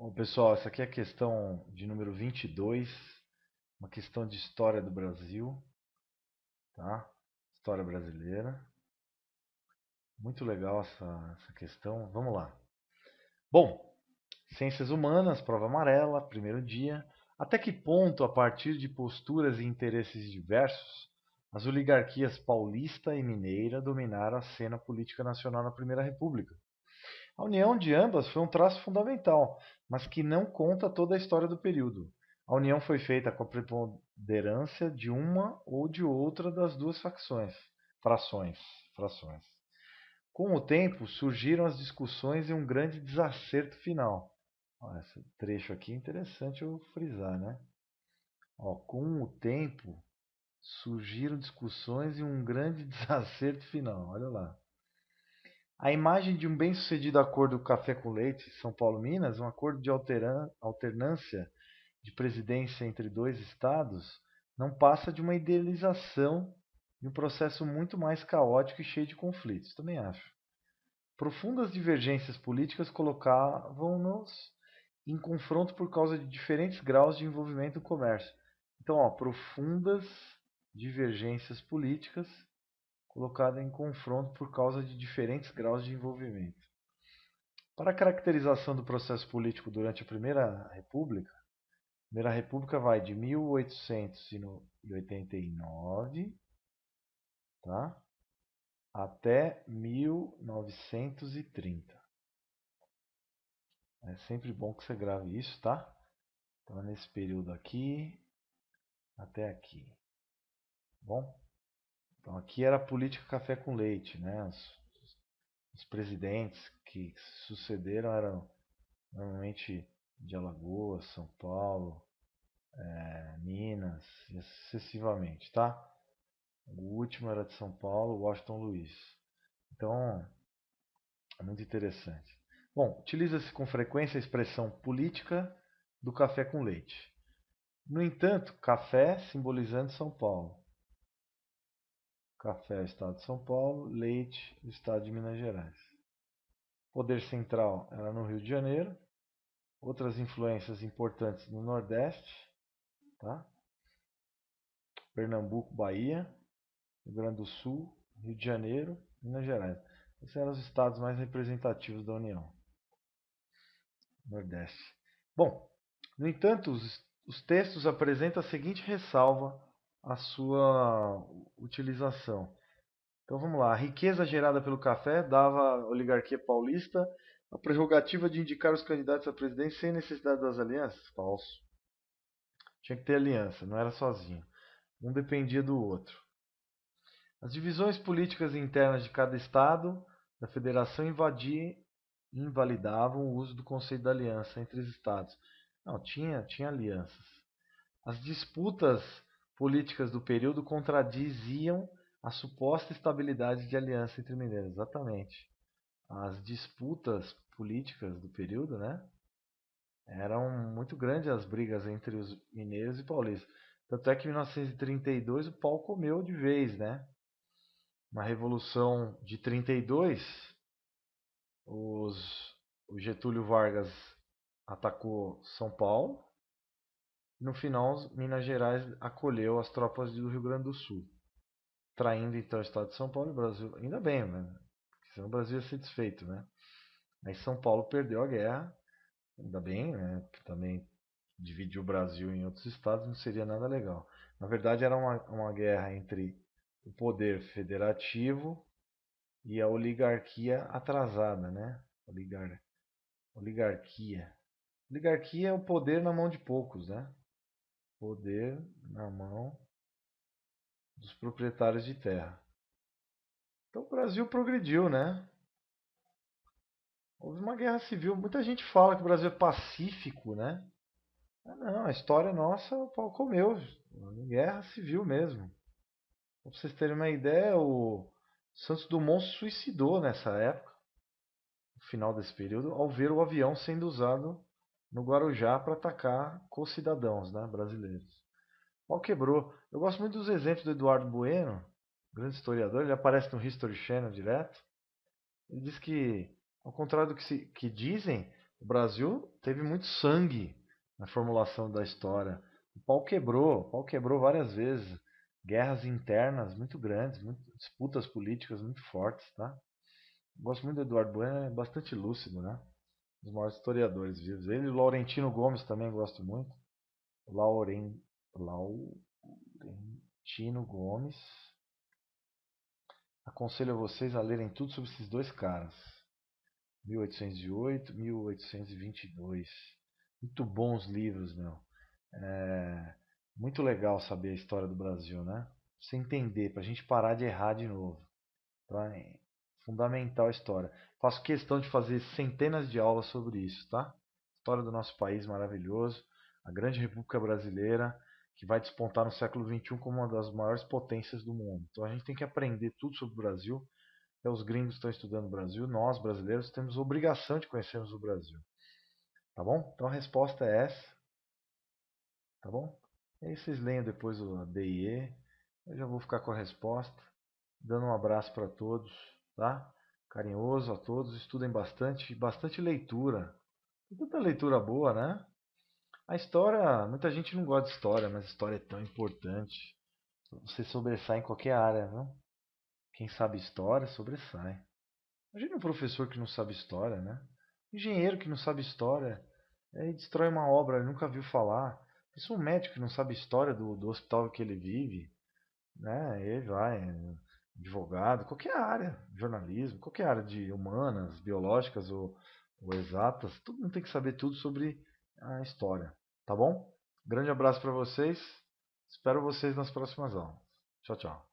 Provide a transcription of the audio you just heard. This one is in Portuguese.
Bom, pessoal, essa aqui é a questão de número 22, uma questão de história do Brasil, tá? História brasileira. Muito legal essa questão. Vamos lá. Bom, ciências humanas, prova amarela, primeiro dia. Até que ponto, a partir de posturas e interesses diversos, as oligarquias paulista e mineira dominaram a cena política nacional na Primeira República? A união de ambas foi um traço fundamental, mas que não conta toda a história do período. A união foi feita com a preponderância de uma ou de outra das duas frações, frações. Com o tempo, surgiram as discussões e um grande desacerto final. Ó, esse trecho aqui é interessante eu frisar, né? Ó, com o tempo, surgiram discussões e um grande desacerto final. Olha lá. A imagem de um bem-sucedido acordo café com leite, São Paulo-Minas, um acordo de alternância de presidência entre dois estados, não passa de uma idealização de um processo muito mais caótico e cheio de conflitos, também acho. Profundas divergências políticas colocavam-nos em confronto por causa de diferentes graus de envolvimento no comércio. Então, ó, profundas divergências políticas colocada em confronto por causa de diferentes graus de envolvimento. Para a caracterização do processo político durante a Primeira República vai de 1889, tá, até 1930. É sempre bom que você grave isso, tá? Então, nesse período aqui até aqui. Bom, então aqui era a política café com leite, né? Os presidentes que sucederam eram normalmente de Alagoas, São Paulo, Minas, e sucessivamente, tá? O último era de São Paulo, Washington Luiz. Então, é muito interessante. Bom, utiliza-se com frequência a expressão política do café com leite. No entanto, café simbolizando São Paulo. Café, Estado de São Paulo, leite, Estado de Minas Gerais. Poder central era no Rio de Janeiro. Outras influências importantes no Nordeste, tá? Pernambuco, Bahia, Rio Grande do Sul, Rio de Janeiro, Minas Gerais. Esses eram os estados mais representativos da União. Nordeste. Bom, no entanto, os textos apresentam a seguinte ressalva à sua utilização. Então vamos lá. A riqueza gerada pelo café dava à oligarquia paulista a prerrogativa de indicar os candidatos à presidência sem necessidade das alianças? Falso. Tinha que ter aliança, não era sozinho. Um dependia do outro. As divisões políticas internas de cada estado da federação invalidavam o uso do conceito da aliança entre os estados. Não, tinha alianças. As disputas políticas do período contradiziam a suposta estabilidade de aliança entre mineiros. Exatamente. As disputas políticas do período, né, eram muito grandes as brigas entre os mineiros e paulistas. Tanto é que em 1932 o pau comeu de vez, né? Na Revolução de 32, o Getúlio Vargas atacou São Paulo. No final, Minas Gerais acolheu as tropas do Rio Grande do Sul, traindo então o estado de São Paulo e o Brasil. Ainda bem, né? Porque senão o Brasil ia ser desfeito, né? Aí São Paulo perdeu a guerra, ainda bem, né? Que também dividir o Brasil em outros estados não seria nada legal. Na verdade, era uma guerra entre o poder federativo e a oligarquia atrasada, né? Oligarquia. Oligarquia é o poder na mão de poucos, né? Poder na mão dos proprietários de terra. Então o Brasil progrediu, né? Houve uma guerra civil. Muita gente fala que o Brasil é pacífico, né? Ah, não, a história nossa, o pau comeu. Guerra civil mesmo. Pra vocês terem uma ideia, o Santos Dumont se suicidou nessa época, no final desse período, ao ver o avião sendo usado no Guarujá para atacar co-cidadãos, né, brasileiros. O pau quebrou. Eu gosto muito dos exemplos do Eduardo Bueno, grande historiador, ele aparece no History Channel direto. Ele diz que, ao contrário do que dizem, O Brasil teve muito sangue na formulação da história. O pau quebrou várias vezes. Guerras internas muito grandes, disputas políticas muito fortes, tá? Gosto muito do Eduardo Bueno, é bastante lúcido, né? Um dos maiores historiadores vivos. Ele e o Laurentino Gomes também gosto muito. Lauren, Laurentino Gomes. Aconselho a vocês a lerem tudo sobre esses dois caras. 1808, 1822. Muito bons livros, meu. É muito legal saber a história do Brasil, né? Pra você entender, pra gente parar de errar de novo. Tá? É fundamental a história. Faço questão de fazer centenas de aulas sobre isso, tá? História do nosso país maravilhoso, a grande República Brasileira, que vai despontar no século XXI como uma das maiores potências do mundo. Então a gente tem que aprender tudo sobre o Brasil. Até os gringos estão estudando o Brasil, nós brasileiros temos obrigação de conhecermos o Brasil. Tá bom? Então a resposta é essa, tá bom? E aí vocês leiam depois o DIE. Eu já vou ficar com a resposta. Dando um abraço para todos, tá? Carinhoso a todos. Estudem bastante, bastante leitura. Tem tanta leitura boa, né? A história, muita gente não gosta de história, mas história é tão importante. Você sobressai em qualquer área, viu? Quem sabe história, sobressai. Imagina um professor que não sabe história, né? Engenheiro que não sabe história, aí destrói uma obra, ele nunca viu falar. Isso um médico que não sabe história do hospital que ele vive, né? Ele vai, advogado, qualquer área, jornalismo, qualquer área de humanas, biológicas ou exatas, todo mundo tem que saber tudo sobre a história, tá bom? Grande abraço para vocês, espero vocês nas próximas aulas. Tchau, tchau.